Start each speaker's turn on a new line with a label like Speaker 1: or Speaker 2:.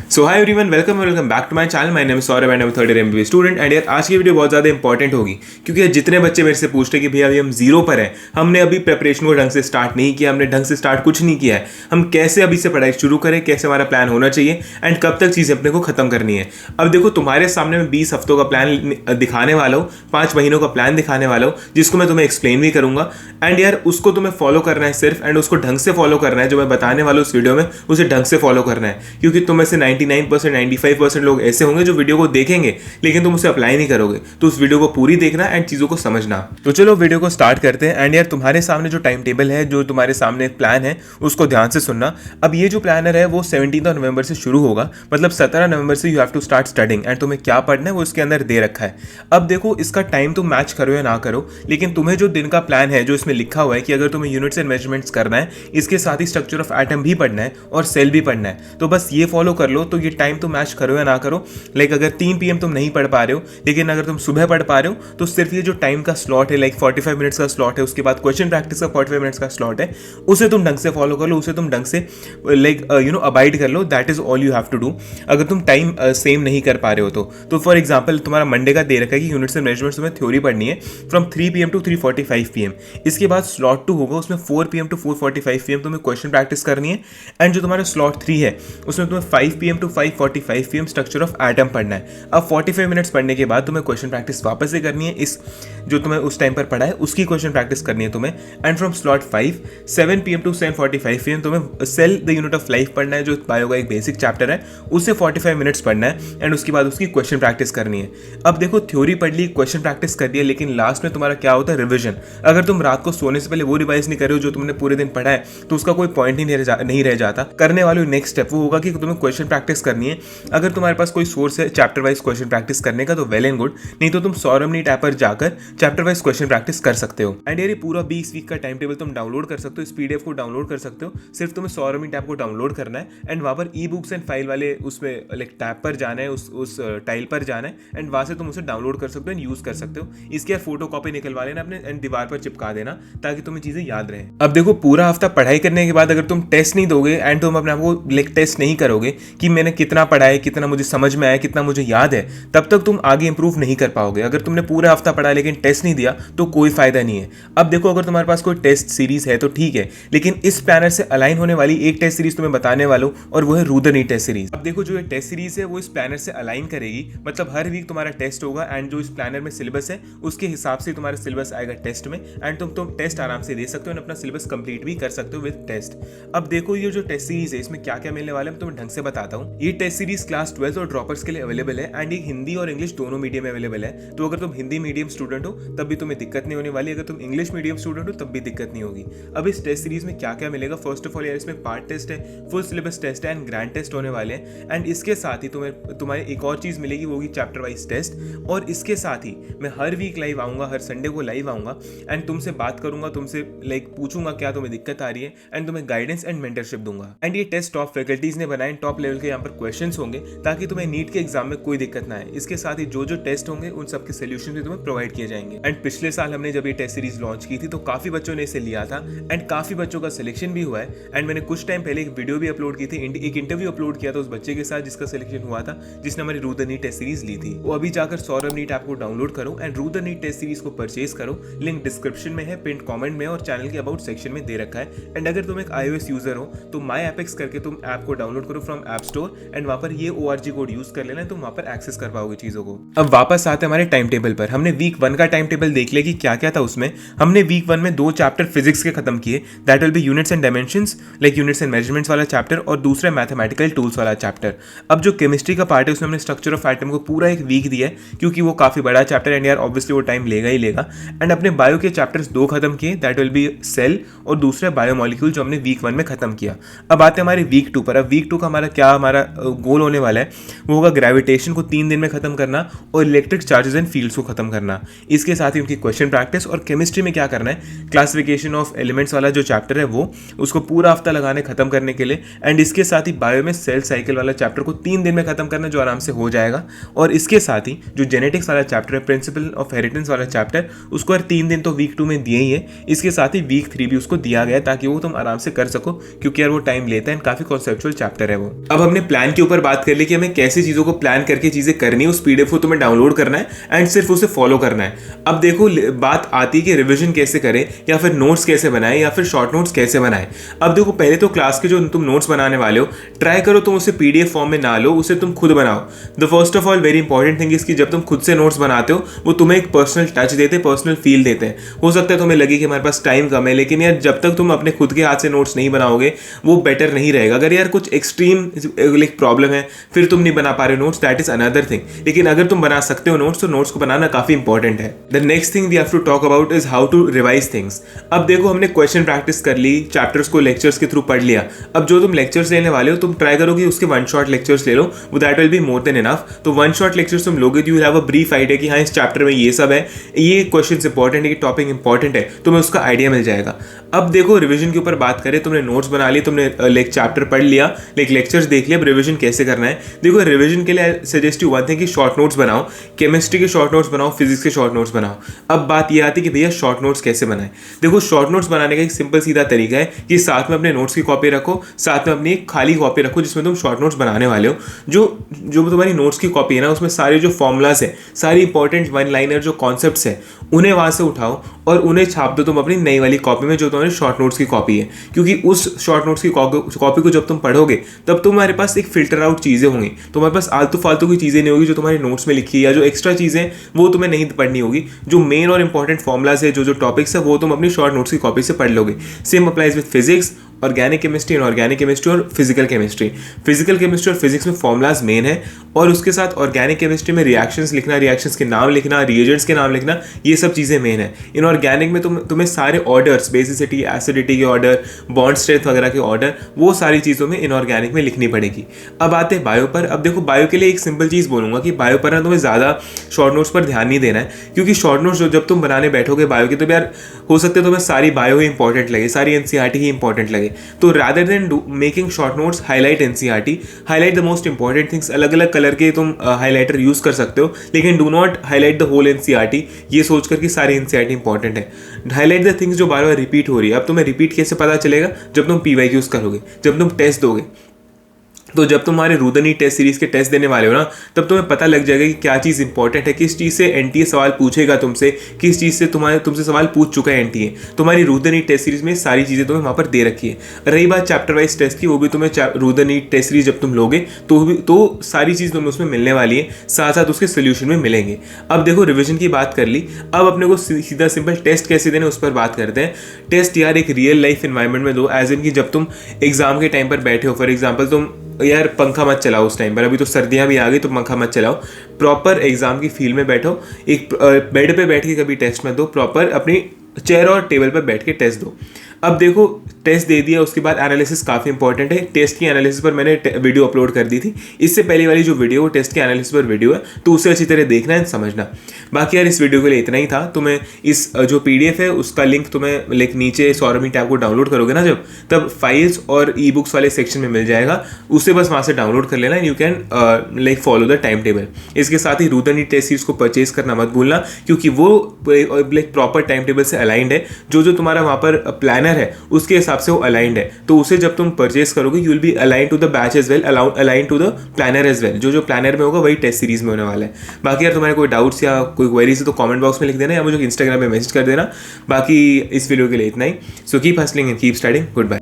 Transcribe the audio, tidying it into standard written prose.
Speaker 1: So hi everyone, welcome back to my channel. My name is Saurabh and I am third year MBBS student. And यार आज की video बहुत ज़्यादा important होगी क्योंकि जितने बच्चे मेरे से पूछते हैं कि भैया अभी हम जीरो पर हैं, हमने अभी प्रिपरेशन को ढंग से स्टार्ट नहीं किया, हमने ढंग से स्टार्ट कुछ नहीं किया है, हम कैसे अभी से पढ़ाई शुरू करें, कैसे हमारा प्लान होना चाहिए एंड कब तक चीज़ें अपने को खत्म करनी है। अब देखो तुम्हारे सामने मैं 20 हफ्तों का प्लान दिखाने वाला हूँ, 5 महीनों का प्लान दिखाने वाला हूँ, जिसको मैं तुम्हें एक्सप्लेन भी करूंगा। एंड यार उसको तुम्हें फॉलो करना है सिर्फ, एंड उसको ढंग से फॉलो करना है। जो मैं बताने वाला हूँ उस वीडियो में उसे ढंग से फॉलो करना है, क्योंकि तुम में से 99% 95% लोग ऐसे होंगे जो वीडियो को देखेंगे लेकिन तुम उसे अप्लाई नहीं करोगे। तो उस वीडियो को पूरी देखना एंड चीज़ों को समझना। तो चलो वीडियो को स्टार्ट करते हैं। एंड यार तुम्हारे सामने जो टाइम टेबल है, जो तुम्हारे सामने प्लान है, उसको ध्यान से सुनना। अब ये जो प्लानर है वो 17 नवंबर से शुरू होगा, मतलब 17 नवंबर से you have to start studying. And तुम्हें क्या पढ़ना है वो इसके अंदर दे रखा है। अब देखो इसका टाइम तुम मैच करो या ना करो, लेकिन तुम्हें जो दिन का प्लान है, जो इसमें लिखा हुआ है कि अगर तुम्हें यूनिट्स एंड मेजरमेंट्स करना है, इसके साथ ही स्ट्रक्चर ऑफ एटम भी पढ़ना है और सेल भी पढ़ना है, तो बस ये फॉलो कर लो। तो ये टाइम तुम मैच करो या ना करो, लाइक अगर 3 PM तुम नहीं पढ़ पा रहे हो, लेकिन अगर तुम सुबह पढ़ पा रहे हो, तो सिर्फ ये जो टाइम का स्लॉट है, लाइक 45 मिनट्स का स्लॉट है, उसके बाद क्वेश्चन प्रैक्टिस का 45 मिनट्स का स्लॉट है, उसे तुम ढंग से फॉलो कर लो, उसे तुम ढंग से लाइक अबाइड कर लो। That is all you have to do. अगर तुम टाइम सेम नहीं कर पा रहे हो तो फॉर एग्जाम्पल तुम्हारा मंडे का दे रखा है कि यूनिट्स एंड मेजरमेंट्स तुम्हें थ्योरी पढ़नी है फ्रॉम 3 PM टू 3:45 PM। इसके बाद स्लॉट 2 होगा, उसमें 4 PM टू 4:45 PM तुम्हें क्वेश्चन प्रैक्टिस करनी है। एंड जो तुम्हारा स्लॉट 3 है उसमें तुम्हें 5 PM to 5:45 PM structure of atom पढ़ना है। अब 45 मिनट्स पढ़ने के बाद तुम्हें क्वेश्चन प्रैक्टिस वापस से करनी है, इस जो तुम्हें उस टाइम पर पढ़ा है उसकी क्वेश्चन प्रैक्टिस करनी है तुम्हें। And from slot 5 7 PM to 7:45 PM तुम्हें cell the unit of life पढ़ना है, जो बायो का एक बेसिक चैप्टर है, उसे 45 मिनट्स पढ़ना है। एंड उसके बाद उसकी क्वेश्चन प्रैक्टिस करनी है। अब देखो थ्योरी पढ़ ली, क्वेश्चन प्रैक्टिस कर दिया, लेकिन लास्ट में तुम्हारा क्या होता है, रिविजन। अगर तुम रात को सोने से पहले वो रिवाइज नहीं कर रहे हो जो तुमने पूरे दिन पढ़ा है, तो उसका कोई पॉइंट नहीं रह जाता। करने वाले नेक्स्ट स्टेप वो होगा कि तुम्हें क्वेश्चन प्रैक्टिस करनी है। अगर तुम्हारे पास कोई सोर्स है चैप्टर वाइज क्वेश्चन प्रैक्टिस करने का तो वेल एंड गुड, नहीं तो तुम सौरभ नीट ऐप पर जाकर चैप्टर वाइज क्वेश्चन प्रैक्टिस कर सकते हो। एंड ये पूरा 20 वीक का टाइम टेबल तुम डाउनलोड कर सकते हो, इस PDF को डाउनलोड कर सकते हो। सिर्फ तुम्हें सौरभ नीट ऐप को डाउनलोड करना है एंड वहाँ पर ई बुक्स एंड फाइल वाले उसमें लाइक टैब पर जाना है, उस टाइल पर जाना है एंड वहाँ से तुम उसे डाउनलोड कर सकते हो एंड यूज कर सकते हो। इसकी फोटो कॉपी निकलवा लेना अपने एंड दीवार पर चिपका देना ताकि तुम्हें चीजें याद रहें। अब देखो पूरा हफ्ता पढ़ाई करने के बाद अगर तुम टेस्ट नहीं दोगे एंड तुम अपने आप को लाइक टेस्ट नहीं करोगे कि मैंने कितना पढ़ा है, कितना मुझे समझ में आया, कितना मुझे याद है, तब तक तुम आगे इंप्रूव नहीं कर पाओगे। अगर तुमने पूरा हफ्ता पढ़ा लेकिन टेस्ट नहीं दिया तो कोई फायदा नहीं है। अब देखो अगर तुम्हारे पास कोई टेस्ट सीरीज है तो ठीक है, लेकिन इस प्लानर से अलाइन होने वाली एक टेस्ट सीरीज तुम्हें बताने वाला हूं और वो है रूदर नीट टेस्ट सीरीज। अब देखो जो ये टेस्ट सीरीज है वो इस प्लानर से अलाइन करेगी, मतलब हर वीक तुम्हारा टेस्ट होगा एंड जो इस प्लानर में सिलेबस है उसके हिसाब से तुम्हारा सिलेबस आएगा टेस्ट में। एंड तुम टेस्ट आराम से दे सकते हो एंड अपना सिलेबस कंप्लीट भी कर सकते हो विद टेस्ट। अब देखो ये जो टेस्ट सीरीज है इसमें क्या क्या मिलने वाला है मैं तुम्हें ढंग से बताता हूँ। ये टेस्ट सीरीज क्लास 12 और ड्रॉपर्स के लिए अवेलेबल है एंड ये हिंदी और इंग्लिश दोनों मीडियम में अवेलेबल है। तो अगर तुम हिंदी मीडियम स्टूडेंट हो तब भी तुम्हें दिक्कत नहीं होने वाली, अगर तुम इंग्लिश मीडियम स्टूडेंट हो तब भी दिक्कत नहीं होगी। अब इस टेस्ट सीरीज में क्या क्या मिलेगा, फर्स्ट ऑफ ऑल यार इसमें पार्ट टेस्ट है, फुल सिलेबस टेस्ट है एंड ग्रैंड टेस्ट होने वाले हैं। एंड इसके साथ ही तुम्हारी एक और चीज मिलेगी, वो होगी चैप्टर वाइज टेस्ट। और इसके साथ ही मैं हर वीक लाइव आऊंगा, हर संडे को लाइव आऊंगा एंड तुमसे बात करूंगा, तुमसे लाइक पूछूंगा क्या तुम्हें दिक्कत आ रही है एंड तुम्हें गाइडेंस एंड मेंटरशिप दूंगा। एंड ये टेस्ट टॉप फैकल्टीज ने बनाए, टॉप लेवल के यहाँ पर क्वेश्चंस होंगे ताकि तुम्हें नीट के एग्जाम में कोई दिक्कत ना आए। इसके साथ ही जो जो टेस्ट होंगे उन सबके सोल्यूशन भी तुम्हें प्रोवाइड किए जाएंगे। एंड पिछले साल हमने जब ये टेस्ट सीरीज लॉन्च की थी तो काफी बच्चों ने इसे लिया था एंड काफी बच्चों का सिलेक्शन भी हुआ है। एंड मैंने कुछ टाइम पहले एक वीडियो भी अपलोड की थी, एक इंटरव्यू अपलोड किया था उस बच्चे के साथ जिसका सिलेक्शन हुआ था, जिसने हमारी रूदर नीट टेस्ट सीरीज ली थी। वो अभी जाकर सौरभ नीट ऐप को डाउनलोड करो एंड रूदर नीट टेस्ट सीरीज को परचेज करो। लिंक डिस्क्रिप्शन में है, पिन कमेंट में और चैनल के अबाउट सेक्शन में दे रखा है। एंड अगर तुम एक iOS यूजर हो तो माई एपेक्स करके तुम ऐप को डाउनलोड करो फ्रॉम ऐप स्टोर एंड वहां पर ये ORG कोड यूज कर लेना, तुम वहां पर एक्सेस कर पाओगे चीजों को। अब वापस आते हैं हमारे टाइम टेबल पर। हमने वीक 1 का टाइम टेबल देख लिया कि क्या क्या था उसमें। हमने वीक 1 में 2 चैप्टर फिजिक्स के खत्म किए, that will be units and dimensions, like units and measurements वाला चैप्टर, और दूसरा मैथमेटिकल टूल्स वाला चैप्टर। अब जो केमिस्ट्री का पार्ट है उसमें हमने स्ट्रक्चर ऑफ एटम को पूरा एक वीक दिया है क्योंकि वो काफी बड़ा चैप्टर एंड यार ऑब्वियसली वो टाइम लेगा ही लेगा। एंड अपने बायो के चैप्टर्स 2 खत्म किए, दैट विल बी सेल और दूसरा बायोमोलिक्यूल, जो हमने वीक 1 में खत्म किया। अब आते हैं हमारे वीक 2 पर। अब वीक 2 का हमारा गोल होने वाला है वो होगा ग्रेविटेशन को 3 दिन में खत्म करना और इलेक्ट्रिक चार्जेस एंड फील्ड्स को खत्म करना। इसके साथ ही उनकी क्वेश्चन प्रैक्टिस। और केमिस्ट्री में क्या करना है, क्लासिफिकेशन ऑफ एलिमेंट्स वाला जो चैप्टर है वो उसको पूरा हफ्ता लगाने खत्म करने के लिए। एंड इसके साथ ही बायो में सेल साइकिल वाला चैप्टर को 3 दिन में खत्म करना, जो आराम से हो जाएगा। और इसके साथ ही जो जेनेटिक्स वाला चैप्टर है, प्रिंसिपल ऑफ हेरिटेंस वाला चैप्टर, उसको 3 दिन तो वीक 2 में दिए ही है। इसके साथ ही वीक 3 भी उसको दिया गया ताकि वो तुम आराम से कर सको, क्योंकि यार वो टाइम लेता है, काफी कॉन्सेप्चुअल चैप्टर है वो। अब हमने हमने प्लान के ऊपर बात कर ली कि हमें कैसे चीज़ों को प्लान करके चीज़ें करनी है, उस पीडीएफ को तुम्हें डाउनलोड करना है एंड सिर्फ उसे फॉलो करना है। अब देखो बात आती है कि रिविजन कैसे करें या फिर नोट्स कैसे बनाएं या फिर शॉर्ट नोट्स कैसे बनाएं। अब देखो पहले तो क्लास के जो तुम नोट्स बनाने वाले हो ट्राई करो तुम उसे पीडीएफ फॉर्म में ना लो, उसे तुम खुद बनाओ। The first of all very important thing इसकी जब तुम खुद से नोट्स बनाते हो वो तुम्हें एक पर्सनल टच देते हैं, पर्सनल फील देते हैं। हो सकता है तुम्हें लगे कि हमारे पास टाइम कम है, लेकिन यार जब तक तुम अपने खुद के हाथ से नोट्स नहीं बनाओगे वो बेटर नहीं रहेगा। अगर यार कुछ एक्सट्रीम लाइक प्रॉब्लम है फिर तुम नहीं बना पा रहे notes, that is another thing, लेकिन अगर तुम बना सकते हो नोट्स तो नोट्स को बनाना काफी इंपॉर्टेंट है। The next thing we have to talk about is how to revise things. अब देखो हमने क्वेश्चन प्रैक्टिस कर ली, चैप्टर्स को लेक्चर्स के थ्रू पढ़ लिया। अब जो तुम लेक्चर्स लेने वाले हो तुम ट्राई करो कि उसके वन शॉट लेक्चर्स ले लो, वो that will be more than enough. तो वन शॉट लेक्चर्स तुम लोगे तो you have a brief idea कि हाँ इस चैप्टर में ये सब है, ये क्वेश्चंस इंपॉर्टेंट है, ये टॉपिक इंपॉर्टेंट है, तुम्हें उसका आइडिया मिल जाएगा। अब देखो रिवीजन के ऊपर बात करें, तुमने नोट्स बना लिए, तुमने लाइक चैप्टर पढ़ लिया, लाइक लेक्चर्स देख लिया, अब रिवीजन कैसे करना है। देखो रिवीजन के लिए सजेस्ट यू वन थिंग कि शॉर्ट नोट्स बनाओ, केमिस्ट्री के शॉर्ट नोट्स बनाओ, फिजिक्स के शॉर्ट नोट्स बनाओ। अब बात ये आती है कि भैया शॉर्ट नोट्स कैसे बनाएं। देखो शॉर्ट नोट्स बनाने का एक सिंपल सीधा तरीका है कि साथ में अपने नोट्स की कॉपी रखो, साथ में अपनी एक खाली कॉपी रखो जिसमें तुम शॉर्ट नोट्स बनाने वाले हो। जो तुम्हारी नोट्स की कॉपी है ना उसमें सारे जो फॉर्मूलाज है, सारी इंपॉर्टेंट वन लाइनर जो कॉन्सेप्ट्स है उन्हें वहां से उठाओ और उन्हें छाप दो तुम अपनी नई वाली कॉपी में जो तुम्हारी शॉर्ट नोट्स की कॉपी है। क्योंकि उस शॉर्ट नोट्स की कॉपी को जब तुम पढ़ोगे तब तुम्हारे पास एक फिल्टर आउट चीज़ें होंगी, तुम्हारे पास आलतू फालतू की चीज़ें नहीं होगी जो तुम्हारी नोट्स में लिखी है, या जो एक्स्ट्रा चीज़ें वो तुम्हें नहीं पढ़नी होगी। जो मेन और इंपॉर्टेंट फॉर्मुलाज है, जो टॉपिक्स है वो तुम अपनी शॉर्ट नोट्स की कॉपी से पढ़ लोगे। Same applies with physics, organic chemistry, inorganic chemistry और फिजिकल केमिस्ट्री। फिजिकल केमिस्ट्री और फिजिक्स में फॉर्मुलाज मेन है और उसके साथ ऑर्गेनिक केमिस्ट्री में रिएक्शंस लिखना, रिएक्शंस के नाम लिखना, रिएजेंट्स के नाम लिखना, ये सब चीज़ें मेन है। इनऑर्गेनिक में तुम्हें सारे ऑर्डर्स, बेसिसिटी, एसिडिटी के ऑर्डर, बॉन्ड स्ट्रेंथ वगैरह के ऑर्डर, वो सारी चीज़ों में इनऑर्गेनिक में लिखनी पड़ेगी। अब आते हैं बायो पर। अब देखो बायो के लिए एक सिंपल चीज़ बोलूँगा कि बायो पर ना तुम्हें ज़्यादा शॉर्ट नोट्स पर ध्यान नहीं देना है, क्योंकि शॉर्ट नोट्स जब तुम बनाने बैठोगे बायो की तो यार हो सकता है तुम्हें सारी बायो ही इंपॉर्टेंट लगे, सारी एनसीईआरटी ही इंपॉर्टेंट लगे। तो rather than making short notes, highlight NCERT, highlight the most important things. अलग अलग कलर के तुम हाईलाइटर यूज कर सकते हो, लेकिन do not highlight the whole NCERT ये सोचकर कि सारी एनसीईआरटी इंपॉर्टेंट है। हाईलाइट द थिंग्स जो बार बार रिपीट हो रही है। अब तुम्हें रिपीट कैसे पता चलेगा? जब तुम पीवाईक्यूज करोगे, जब तुम टेस्ट दोगे। तो जब तुम्हारे रुदनी टेस्ट सीरीज के टेस्ट देने वाले हो ना तब तुम्हें पता लग जाएगा कि क्या चीज़ इंपॉर्टेंट है, किस चीज़ से एनटीए सवाल पूछेगा तुमसे, किस चीज़ से तुमसे सवाल पूछ चुका है एनटीए। तुम्हारी रुदनी टेस्ट सीरीज में सारी चीज़ें तुम्हें वहाँ पर दे रखी है। रही बात चैप्टर वाइज टेस्ट की, वो भी तुम्हें रुदनी टेस्ट सीरीज जब तुम लोगे तो सारी चीज़ तुम्हें उसमें मिलने वाली है, साथ साथ उसके सोल्यूशन में मिलेंगे। अब देखो रिविजन की बात कर ली, अब अपने को सीधा सिंपल टेस्ट कैसे देने उस पर बात करते हैं। टेस्ट यार एक रियल लाइफ इन्वायरमेंट में दो, एज इन कि जब तुम एग्जाम के टाइम पर बैठे हो, फॉर एग्जाम्पल तुम यार पंखा मत चलाओ उस टाइम पर, अभी तो सर्दियां भी आ गई तो पंखा मत चलाओ, प्रॉपर एग्जाम की फील्ड में बैठो, एक बेड पे बैठ के कभी टेस्ट मत दो, प्रॉपर अपनी चेयर और टेबल पर बैठ के टेस्ट दो। अब देखो टेस्ट दे दिया, उसके बाद एनालिसिस काफ़ी इंपॉर्टेंट है। टेस्ट की एनालिसिस पर मैंने वीडियो अपलोड कर दी थी, इससे पहले वाली जो वीडियो वो टेस्ट के एनालिसिस पर वीडियो है, तो उसे अच्छी तरह देखना है, समझना। बाकी यार इस वीडियो के लिए इतना ही था। तुम्हें इस जो पीडीएफ है उसका लिंक तुम्हें लाइक नीचे सौरमी टैब को डाउनलोड करोगे ना जब, तब फाइल्स और ई बुक्स वाले सेक्शन में मिल जाएगा, उसे बस वहाँ से डाउनलोड कर लेना। You can like follow the time table. इसके साथ ही रुदनी टेस्ट सीरीज को परचेज करना मत भूलना, क्योंकि वो लाइक प्रॉपर टाइम टेबल से अलाइंड है। जो तुम्हारा वहाँ पर प्लानर है उसके हिसाब से वो अलाइंड है, तो उसे जब तुम परचेज करोगे you will be align to the batch as well, align to the planner as well. जो प्लानर में होगा वही टेस्ट सीरीज में होने वाला है। बाकी यार तुम्हारे कोई डाउट्स या कोई क्वेरीज है तो कमेंट बॉक्स में लिख देना या मुझे इंस्टाग्राम पे मैसेज कर देना। बाकी इस वीडियो के लिए इतना ही। So keep hustling and keep studying. Good bye.